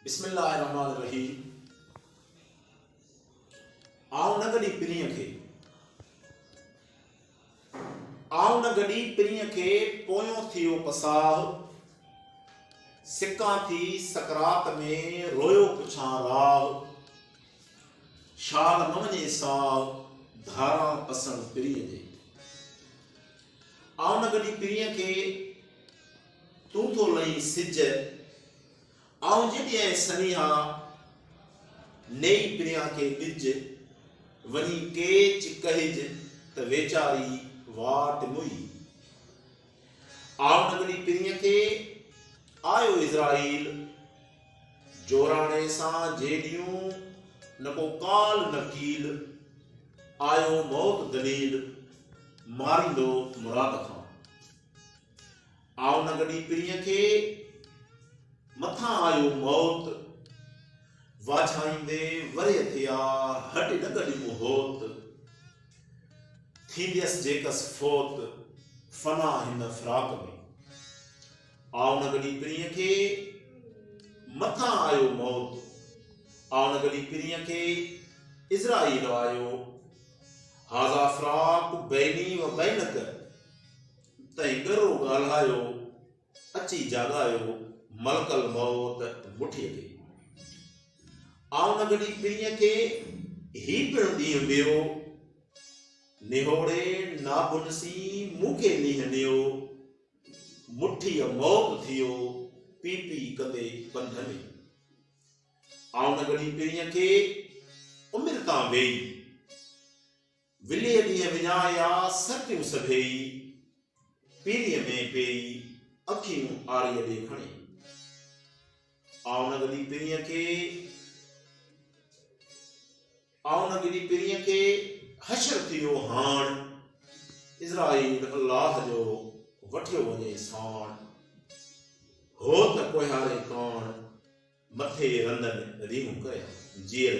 बिस्मिल्लाहिर्रहमानिर्रहीम। आऊं न गॾी पिरीअ खे पोयों थियो पसाह, सिकां थी सकरात में रोयो पुछां राह, शाल न वञे साह धारां पसण पिरीअ जे। आऊं न गॾी पिरीअ खे तूं थो लहीं सिज, आऊं जॾहिं सनीहा नेई पिरियां खे ॾिज, वञी केच कहिज त वेचारी वाट मुई। आऊं न गॾी पिरीअ खे आयो इज़राइल, जोराणे सां जेॾियूं न को काल न कील, आयो मौत दलील मारींदो मुराद खां। आऊं न गॾी पिरीअ खे मथां आयो मौत, वाझाईंदे वरे थिया हॾ न गॾियूं होत, थींदसि जेकस फोत फना हिन फ़राक में। आऊं न गॾी पिरीअ खे मथां आयो मौत, आऊं न गॾी पिरीअ खे इज़राइल आयो, हाज़ा फ़राक बैनी व बैनक, तंहिं गरो ॻाल्हायो अची जाॻायो मलकल मौत मुठीअ खे। आऊं न गॾी पिरीअ खे ही पिणु ॾींहुं वियो, निहोड़े नाबुनसी मूंखे नीहनियो, मुठीअ मौत थियो पी पी कंदे पंध में। आऊं न गॾी पिरीअ खे उमिरि तां वेई, विलीअ ॾींहं विञाया सटियूं सभेई, पीरीअ में पेई अखियूं आड़ीअ ॾे खणी। आऊं न गॾी पिरीअ खे हशर थियो हाण, इज़राइल अल्लाह जो वठियो वञे साण, हो त पोयारे काण मथे रंधन रीहूं कया जीअर